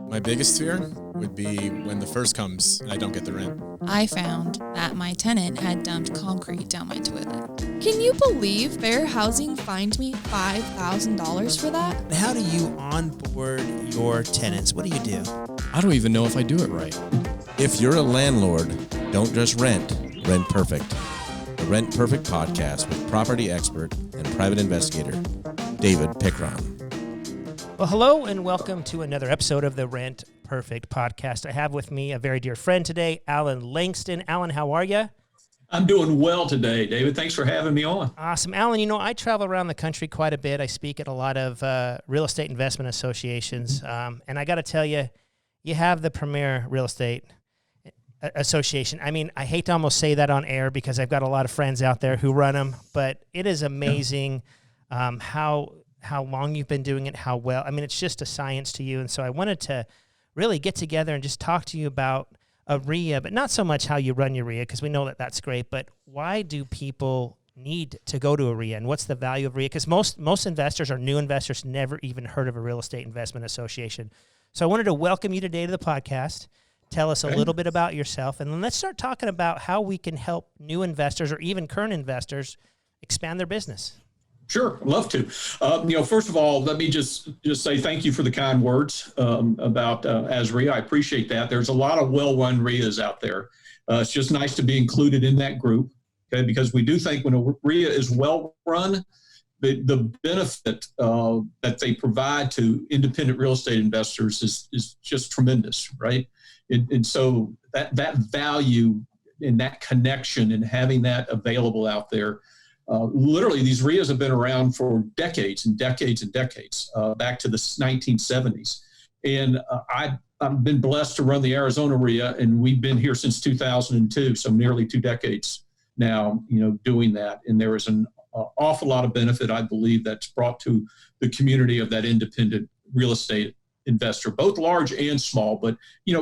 My biggest fear would be when the first comes and I don't get the rent. I found that my tenant had dumped concrete down my toilet. Can you believe Fair Housing fined me $5,000 for that? How do you onboard your tenants? What do you do? I don't even know if I do it right. If you're a landlord, don't just rent perfect. The Rent Perfect podcast with property expert and private investigator, David Pickron. Well, hello and welcome to another episode of the Rent Perfect podcast. I have with me a very dear friend today, Alan Langston. Alan, how are you? I'm doing well today, David. Thanks for having me on. Awesome. Alan, you know, I travel around the country quite a bit. I speak at a lot of real estate investment associations. And I got to tell you, you have the premier real estate association. I mean, I hate to almost say that on air because I've got a lot of friends out there who run them, but it is amazing how long you've been doing it, how well. I mean, it's just a science to you. And so I wanted to really get together and just talk to you about REIA, but not so much how you run your REIA, because we know that that's great, but why do people need to go to a REIA, and what's the value of REIA? Because most investors or new investors never even heard of a real estate investment association. So I wanted to welcome you today to the podcast. Tell us a little bit about yourself, and then let's start talking about how we can help new investors or even current investors expand their business. Sure, I'd love to. First of all, let me just say thank you for the kind words about AZREIA. I appreciate that. There's a lot of well-run REIAs out there. It's just nice to be included in that group, okay? Because we do think when a REIA is well-run, the benefit that they provide to independent real estate investors is just tremendous, right? And so that value and that connection and having that available out there. Literally, these REIAs have been around for decades and decades and decades, back to the 1970s. And I've been blessed to run the Arizona REIA, and we've been here since 2002, so nearly 2 decades now, doing that. And there is an awful lot of benefit, I believe, that's brought to the community of that independent real estate investor, both large and small. But,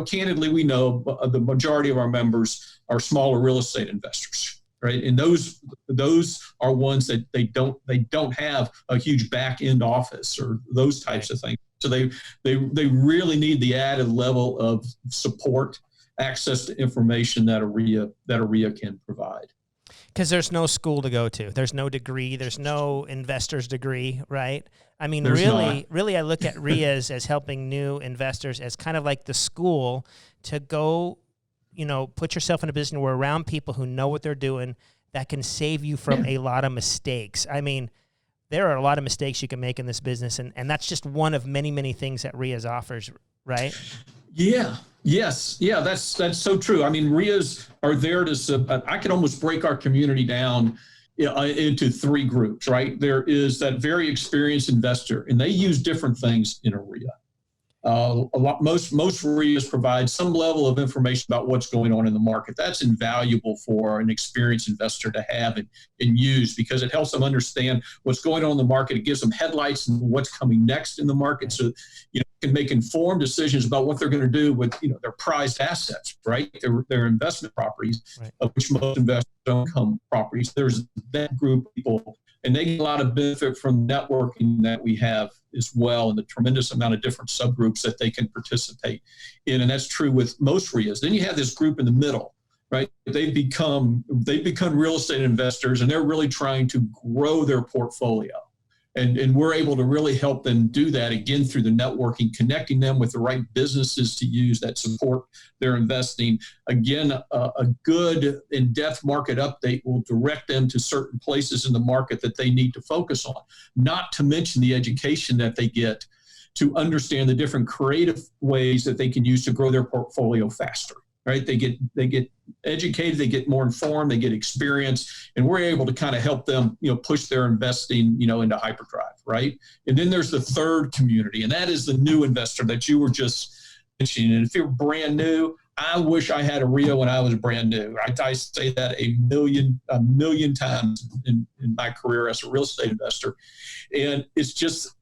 candidly, we know the majority of our members are smaller real estate investors. Right. And those are ones that they don't have a huge back end office or those types of things. So they really need the added level of support, access to information that a REIA can provide. Because there's no school to go to. There's no degree. There's no investor's degree, right? I mean, really, I look at REIAs as helping new investors as kind of like the school to go, put yourself in a position where around people who know what they're doing that can save you from a lot of mistakes. I mean, there are a lot of mistakes you can make in this business, and that's just one of many, many things that REIAs offers, right? Yeah. Yes. Yeah, that's so true. I mean, REIAs are there to, I can almost break our community down into 3 groups, right? There is that very experienced investor, and they use different things in a REIA. Most REIAs provide some level of information about what's going on in the market. That's invaluable for an experienced investor to have and use, because it helps them understand what's going on in the market. It gives them headlights and what's coming next in the market, so can make informed decisions about what they're going to do with their prized assets, right? Their investment properties, right, of which most investors don't come properties. There's that group of people, and they get a lot of benefit from networking that we have as well, and the tremendous amount of different subgroups that they can participate in. And that's true with most REIAs. Then you have this group in the middle, right? They've become real estate investors, and they're really trying to grow their portfolio. And we're able to really help them do that, again, through the networking, connecting them with the right businesses to use that support their investing. Again, a good in-depth market update will direct them to certain places in the market that they need to focus on, not to mention the education that they get to understand the different creative ways that they can use to grow their portfolio faster. Right? They get educated, they get more informed, they get experience, and we're able to kind of help them, push their investing, into Hyperdrive, right? And then there's the third community, and that is the new investor that you were just mentioning. And if you're brand new, I wish I had a REIA when I was brand new. I say that a million times in my career as a real estate investor, and it's just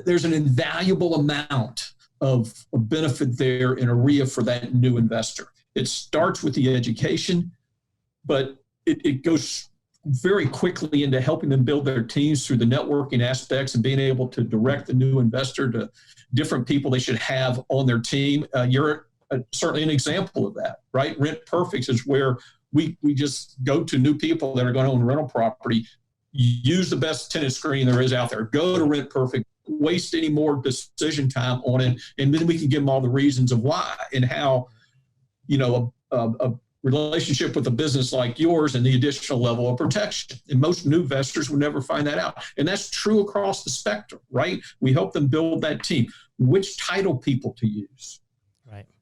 there's an invaluable amount of benefit there in a REIA for that new investor. It starts with the education, but it goes very quickly into helping them build their teams through the networking aspects and being able to direct the new investor to different people they should have on their team. You're certainly an example of that, right? Rent Perfect is where we just go to new people that are going to own rental property, use the best tenant screen there is out there, go to Rent Perfect, waste any more decision time on it, and then we can give them all the reasons of why and how, a relationship with a business like yours and the additional level of protection. And most new investors would never find that out. And that's true across the spectrum, right? We help them build that team. Which title people to use,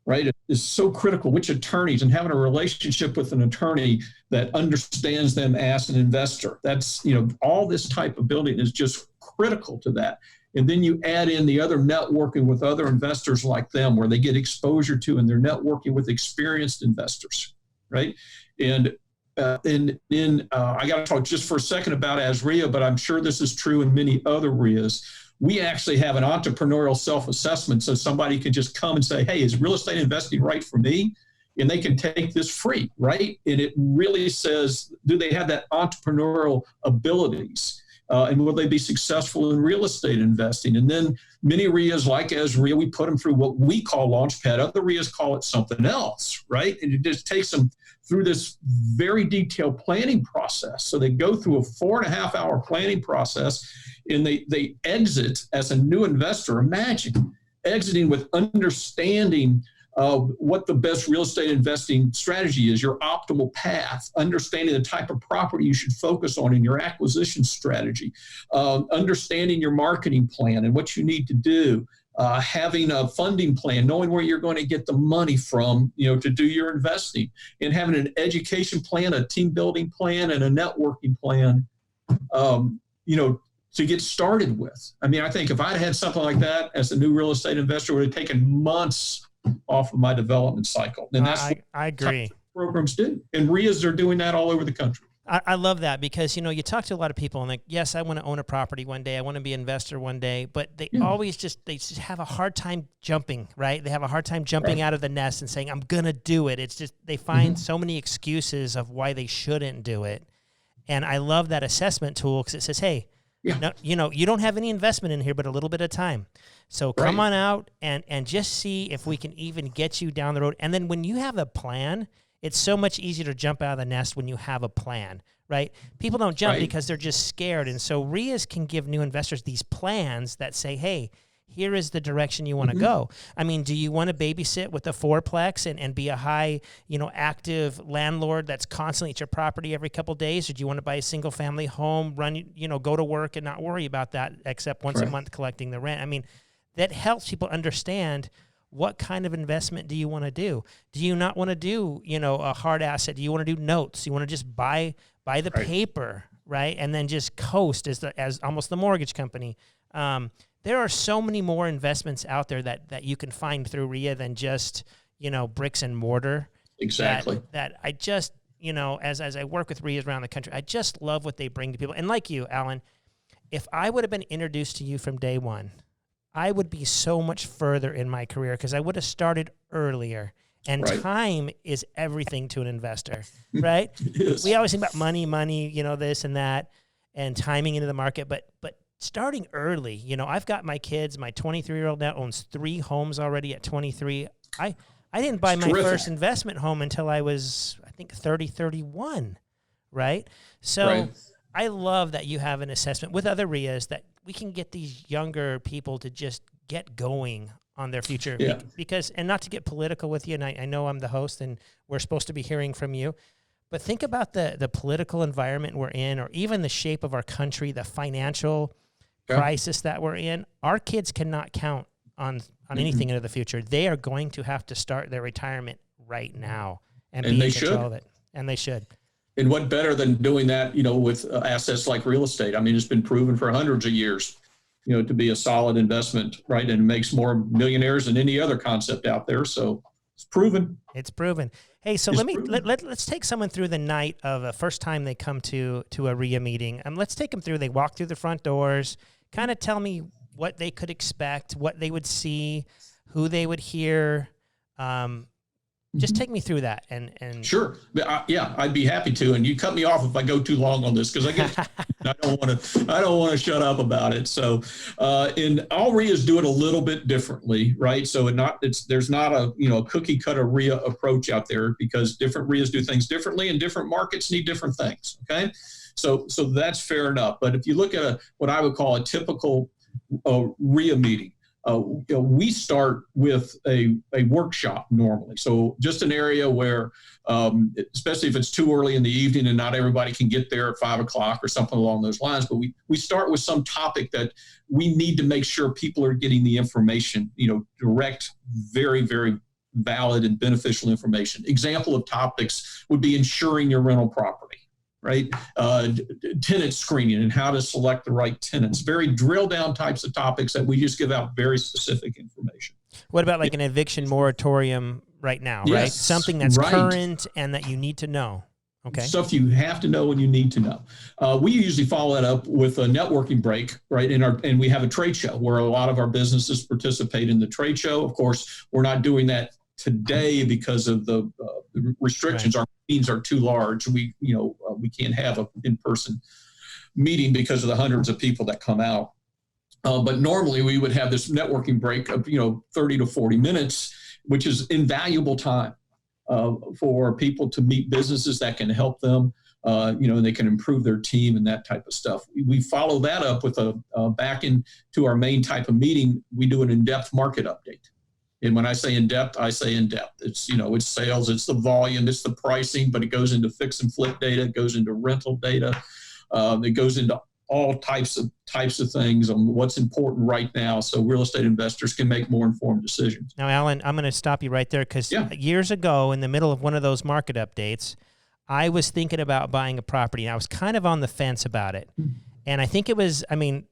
right? It is so critical, which attorneys, and having a relationship with an attorney that understands them as an investor. That's, all this type of building is just critical to that. And then you add in the other networking with other investors like them, where they get exposure to, and they're networking with experienced investors, right? And then I got to talk just for a second about AZREIA, but I'm sure this is true in many other REIAs. We actually have an entrepreneurial self-assessment, so somebody can just come and say, hey, is real estate investing right for me? And they can take this free, right? And it really says, do they have that entrepreneurial abilities? And will they be successful in real estate investing? And then many REIAs like AZREIA, we put them through what we call Launchpad. Other REIAs call it something else, right? And it just takes them through this very detailed planning process. So they go through a 4.5-hour planning process, and they exit as a new investor. Imagine exiting with understanding what the best real estate investing strategy is, your optimal path, understanding the type of property you should focus on in your acquisition strategy, understanding your marketing plan and what you need to do, having a funding plan, knowing where you're going to get the money from, to do your investing, and having an education plan, a team building plan, and a networking plan, to get started with. I mean, I think if I'd had something like that as a new real estate investor, it would have taken months off of my development cycle. And that's what I agree. Programs do. And REIAs are doing that all over the country. I love that because, you talk to a lot of people and like, yes, I want to own a property one day. I want to be an investor one day, but they always just have a hard time jumping, right? They have a hard time jumping out of the nest and saying, I'm going to do it. It's just, they find so many excuses of why they shouldn't do it. And I love that assessment tool because it says, hey, no, you don't have any investment in here, but a little bit of time. So come on out and just see if we can even get you down the road. And then when you have a plan, it's so much easier to jump out of the nest when you have a plan, right? People don't jump because they're just scared. And so REIAs can give new investors these plans that say, hey, here is the direction you want to go. I mean, do you want to babysit with a fourplex and be a high, active landlord that's constantly at your property every couple of days? Or do you want to buy a single family home, go to work and not worry about that except once a month collecting the rent? I mean, that helps people understand what kind of investment do you want to do? Do you not want to do, a hard asset? Do you want to do notes? You want to just buy the paper, right? And then just coast as almost the mortgage company. There are so many more investments out there that you can find through REIA than just, bricks and mortar. Exactly. That I just, as I work with REIAs around the country, I just love what they bring to people. And like you, Alan, if I would have been introduced to you from day one, I would be so much further in my career because I would have started earlier. And time is everything to an investor, right? We always think about money, this and that, and timing into the market. But starting early, I've got my kids. My 23-year-old now owns 3 homes already at 23. I didn't buy my first investment home until I was, I think, 31, right? So I love that you have an assessment with other REIAs that we can get these younger people to just get going on their future. Because, and not to get political with you, and I know I'm the host and we're supposed to be hearing from you, but think about the political environment we're in, or even the shape of our country, the financial crisis that we're in. Our kids cannot count on anything into the future. They are going to have to start their retirement right now and be in control of it. And they should. And what better than doing that, with assets like real estate? I mean, it's been proven for hundreds of years, to be a solid investment, right? And it makes more millionaires than any other concept out there. So it's proven. It's proven. Hey, so let's take someone through the night of the first time they come to a REIA meeting. Let's take them through. They walk through the front doors. Kind of tell me what they could expect, what they would see, who they would hear. just take me through that. And Sure. Yeah, I'd be happy to. And you cut me off if I go too long on this, because I don't want to shut up about it. So, and all REIAs do it a little bit differently, right? So there's not a cookie cutter REIA approach out there, because different REIAs do things differently, and different markets need different things. Okay. So that's fair enough. But if you look at what I would call a typical REIA meeting, we start with a workshop normally. So just an area where, especially if it's too early in the evening and not everybody can get there at 5 o'clock or something along those lines, but we start with some topic that we need to make sure people are getting the information, direct, very, very valid and beneficial information. Example of topics would be insuring your rental property. Right? Tenant screening and how to select the right tenants. Very drill down types of topics that we just give out very specific information. What about like an eviction moratorium right now, yes, right? Something that's current and that you need to know. Okay. Stuff you have to know and you need to know. We usually follow that up with a networking break, right? And we have a trade show where a lot of our businesses participate in the trade show. Of course, we're not doing that today because of the restrictions. Right. Our meetings are too large. We can't have an in-person meeting because of the hundreds of people that come out. But normally we would have this networking break of 30 to 40 minutes, which is invaluable time for people to meet businesses that can help them. And they can improve their team and that type of stuff. We follow that up with back into our main type of meeting. We do an in-depth market update. And when I say in-depth, I say in-depth. It's, it's sales, it's the volume, it's the pricing, but it goes into fix and flip data, it goes into rental data, it goes into all types of things on what's important right now, so real estate investors can make more informed decisions. Now, Alan, I'm going to stop you right there, because years ago, in the middle of one of those market updates, I was thinking about buying a property, and I was kind of on the fence about it. And I think it was,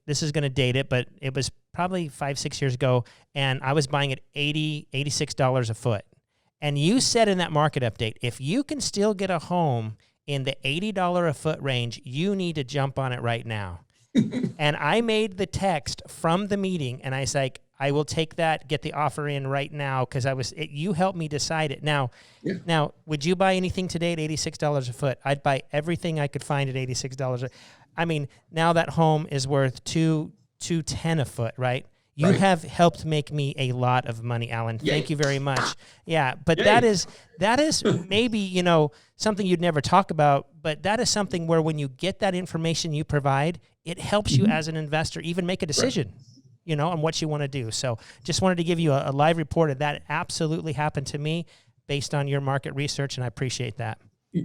this is going to date it, but it was probably 5-6 years ago, and I was buying it $86 a foot. And you said in that market update, if you can still get a home in the $80 a foot range, you need to jump on it right now. And I made the text from the meeting, and I was like, I will take that, get the offer in right now, because you helped me decide it. Now, would you buy anything today at $86 a foot? I'd buy everything I could find at $86 a foot. Now that home is worth $210 a foot, right? You have helped make me a lot of money, Alan. Yay. Thank you very much. Yeah, but Yay. that is maybe, something you'd never talk about, but that is something where when you get that information you provide, it helps you as an investor even make a decision, on what you want to do. So just wanted to give you a live report of that. Absolutely happened to me based on your market research, and I appreciate that.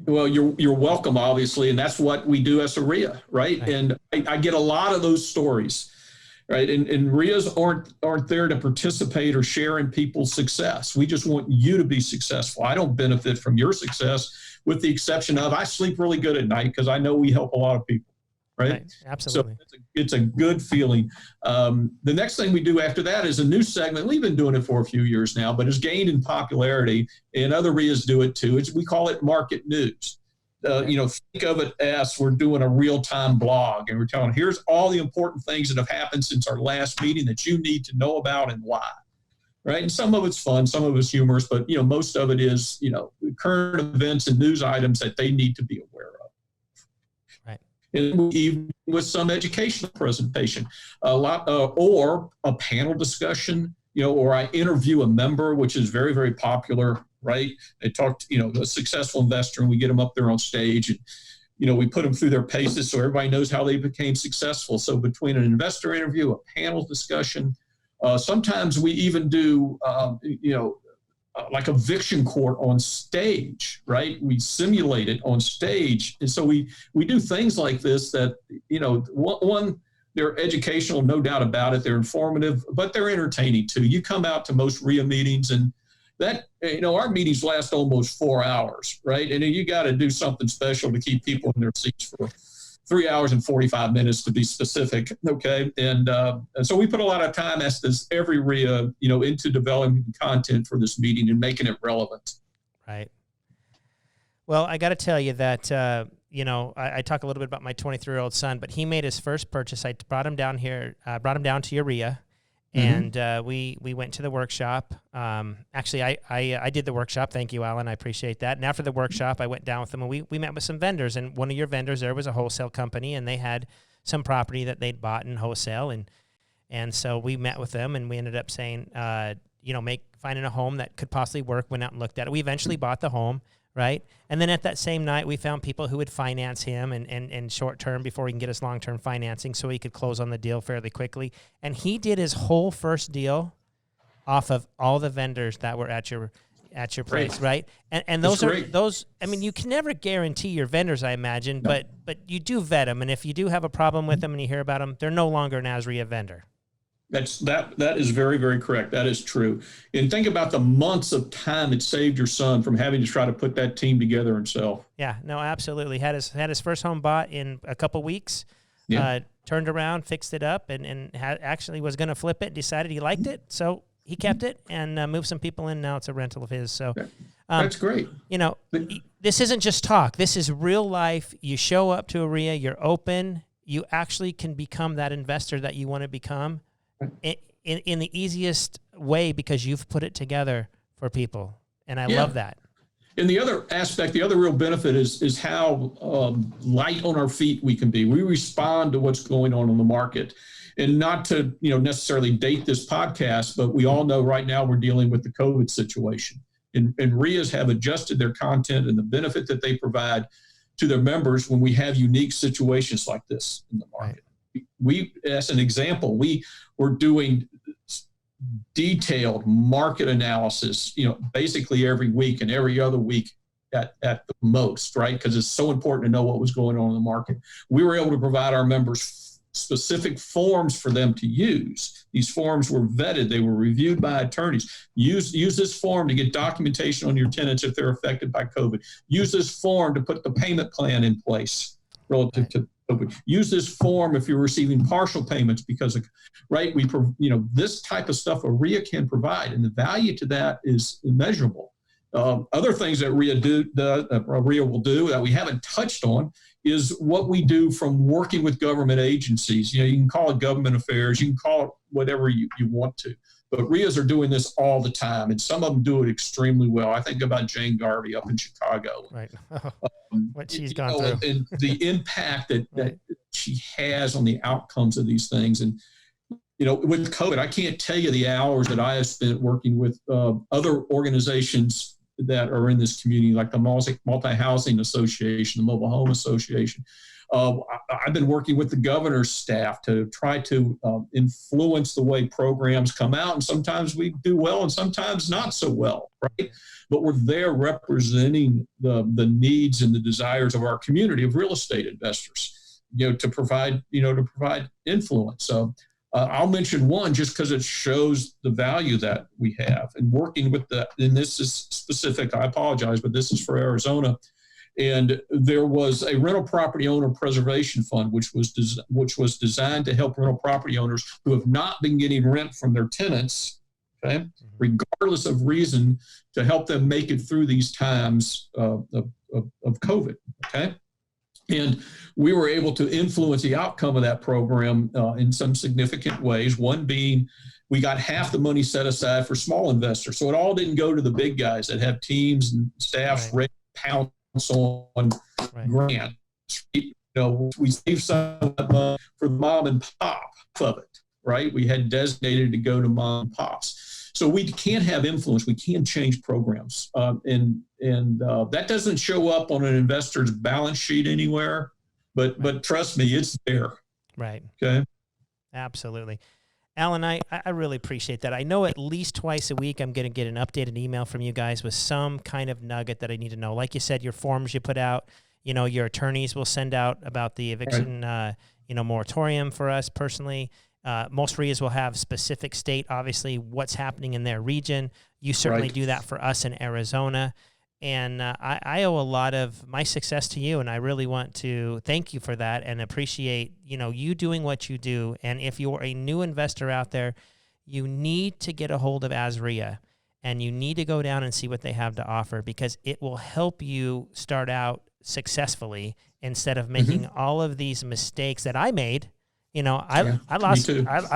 Well, you're welcome, obviously, and that's what we do as a REIA, right? And I get a lot of those stories, right? And REIAs aren't there to participate or share in people's success. We just want you to be successful. I don't benefit from your success, with the exception of I sleep really good at night because I know we help a lot of people, right? Absolutely. So it's a good feeling. The next thing we do after that is a new segment. We've been doing it for a few years now, but it's gained in popularity, and other REIAs do it too. We call it market news. Think of it as we're doing a real-time blog, and we're telling, here's all the important things that have happened since our last meeting that you need to know about and why, right? And some of it's fun, some of it's humorous, but, most of it is, current events and news items that they need to be aware of. And even with some educational presentation, or a panel discussion, or I interview a member, which is very, very popular, right? They talk to, a successful investor, and we get them up there on stage, and, we put them through their paces so everybody knows how they became successful. So between an investor interview, a panel discussion, sometimes we even do, like eviction court on stage, right? We simulate it on stage. And so we do things like this that, one, they're educational, no doubt about it. They're informative, but they're entertaining too. You come out to most REIA meetings, and that, our meetings last almost 4 hours, right? And then you got to do something special to keep people in their seats for 3 hours and 45 minutes to be specific. Okay. And so we put a lot of time, as does every REIA, into developing content for this meeting and making it relevant. Right. Well, I got to tell you that, I talk a little bit about my 23-year-old son, but he made his first purchase. I brought him down here, brought him down to your REIA, And we went to the workshop. Actually, I did the workshop. Thank you, Alan. I appreciate that. And after the workshop, I went down with them, and we met with some vendors. And one of your vendors there was a wholesale company, and they had some property that they'd bought in wholesale. And so we met with them, and we ended up saying, finding a home that could possibly work. Went out and looked at it. We eventually bought the home, right? And then at that same night, we found people who would finance him and short term before he can get his long term financing, so he could close on the deal fairly quickly. And he did his whole first deal off of all the vendors that were at your place, right? And those are those. I mean, you can never guarantee your vendors, I imagine, but you do vet them. And if you do have a problem with them and you hear about them, they're no longer an AZREIA vendor. That is very, very correct. That is true. And think about the months of time it saved your son from having to try to put that team together himself. Yeah, no, absolutely. Had his first home bought in a couple weeks. Yeah. Turned around, fixed it up, and actually was going to flip it. Decided he liked it, so he kept it and moved some people in. Now it's a rental of his. So that's great. This isn't just talk. This is real life. You show up to AZREIA, you're open. You actually can become that investor that you want to become in the easiest way because you've put it together for people. And I love that. And the other aspect, the other real benefit is how light on our feet we can be. We respond to what's going on in the market. And not to necessarily date this podcast, but we all know right now we're dealing with the COVID situation. And REIAs have adjusted their content and the benefit that they provide to their members when we have unique situations like this in the market. We, as an example, we're doing detailed market analysis, basically every week and every other week at the most, right? Because it's so important to know what was going on in the market. We were able to provide our members specific forms for them to use. These forms were vetted. They were reviewed by attorneys. Use this form to get documentation on your tenants if they're affected by COVID. Use this form to put the payment plan in place relative to COVID. Use this form if you're receiving partial payments because of, right? This type of stuff REIA can provide, and the value to that is immeasurable. Other things that REIA will do that we haven't touched on is what we do from working with government agencies. You can call it government affairs, you can call it whatever you want to, but REIAs are doing this all the time, and some of them do it extremely well. I think about Jane Garvey up in Chicago. Right. What she's gone through. And the impact that she has on the outcomes of these things. And, with COVID, I can't tell you the hours that I have spent working with other organizations that are in this community, like the Multi-Housing Association, the Mobile Home Association. I've been working with the governor's staff to try to influence the way programs come out. And sometimes we do well and sometimes not so well, right? But we're there representing the needs and the desires of our community of real estate investors, to provide influence. So I'll mention one just because it shows the value that we have in working with and this is specific, I apologize, but this is for Arizona. And there was a rental property owner preservation fund, which was designed to help rental property owners who have not been getting rent from their tenants, okay, regardless of reason, to help them make it through these times of COVID, okay? And we were able to influence the outcome of that program in some significant ways. One being we got half the money set aside for small investors. So it all didn't go to the big guys that have teams and staffs ready to pounce on grants. We saved some of that money for the mom and pop of it, right? We had designated to go to mom and pops. So we can have influence. We can change programs. And that doesn't show up on an investor's balance sheet anywhere, but trust me, it's there. Right. Okay. Absolutely. Alan, I really appreciate that. I know at least twice a week I'm going to get an updated email from you guys with some kind of nugget that I need to know. Like you said, your forms you put out, your attorneys will send out about the eviction, moratorium for us personally. Most REIAs will have specific state, obviously, what's happening in their region. You certainly do that for us in Arizona. And I owe a lot of my success to you, and I really want to thank you for that and appreciate, you doing what you do. And if you're a new investor out there, you need to get a hold of AZREIA, and you need to go down and see what they have to offer because it will help you start out successfully instead of making all of these mistakes that I made You know, Yeah, I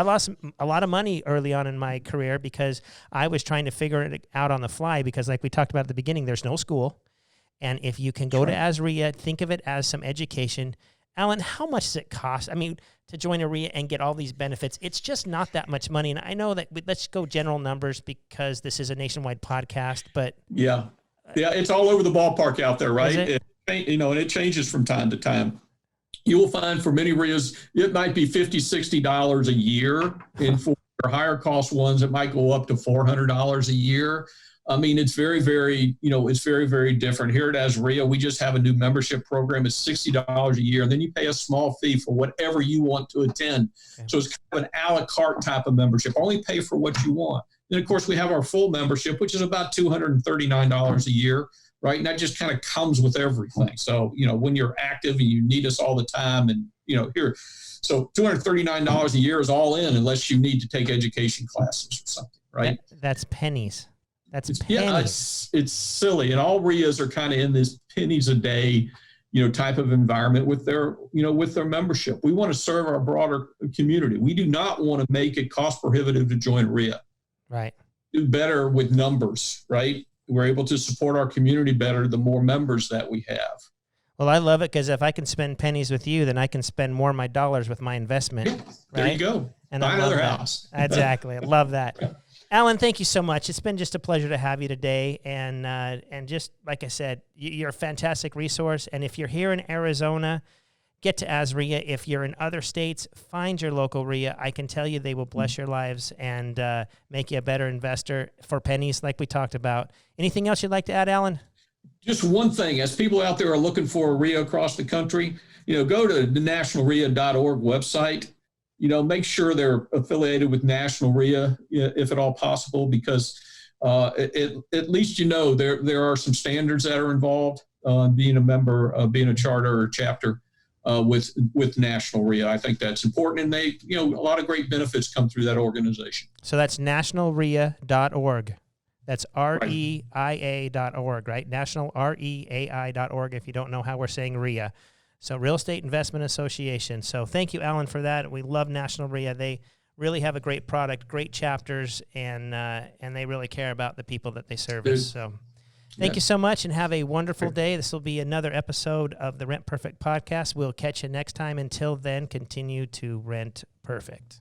lost a lot of money early on in my career because I was trying to figure it out on the fly because, like we talked about at the beginning, there's no school. And if you can go to AZREIA, think of it as some education. Alan, how much does it cost? I mean, to join a REIA and get all these benefits, it's just not that much money. And I know that let's go general numbers because this is a nationwide podcast, but yeah, it's all over the ballpark out there, right? It? And it changes from time to time. You will find for many REIAs, it might be $50, $60 a year. And for higher cost ones, it might go up to $400 a year. I mean, it's very, very, it's very, very different. Here at AZREIA, we just have a new membership program. It's $60 a year. And then you pay a small fee for whatever you want to attend. Okay. So it's kind of an a la carte type of membership. Only pay for what you want. Then, of course, we have our full membership, which is about $239 a year. Right. And that just kind of comes with everything. So, when you're active and you need us all the time and, so $239 a year is all in unless you need to take education classes or something. Right. That's pennies. That's pennies. Yeah, it's silly. And all REIAs are kind of in this pennies a day, type of environment with their membership. We want to serve our broader community. We do not want to make it cost prohibitive to join REIA. Right. Do better with numbers, right? We're able to support our community better the more members that we have. Well, I love it because if I can spend pennies with you, then I can spend more of my dollars with my investment. Yeah, there you go. And buy another house. Exactly. I love that. Alan, thank you so much. It's been just a pleasure to have you today. And just like I said, you're a fantastic resource. And if you're here in Arizona, get to AZREIA. If you're in other states, find your local REIA. I can tell you they will bless your lives and make you a better investor for pennies like we talked about. Anything else you'd like to add, Alan? Just one thing. As people out there are looking for a REIA across the country, go to the nationalreia.org website. Make sure they're affiliated with National REIA, if at all possible, because at least there are some standards that are involved being a member, being a charter or chapter with National REIA. I think that's important, and they, a lot of great benefits come through that organization. So that's nationalreia.org. That's REIA.org, right? NationalREAI.org if you don't know how we're saying REIA. So Real Estate Investment Association. So thank you, Alan, for that. We love National REIA. They really have a great product, great chapters, and they really care about the people that they service. So thank you so much, and have a wonderful day. This will be another episode of the Rent Perfect podcast. We'll catch you next time. Until then, continue to rent perfect.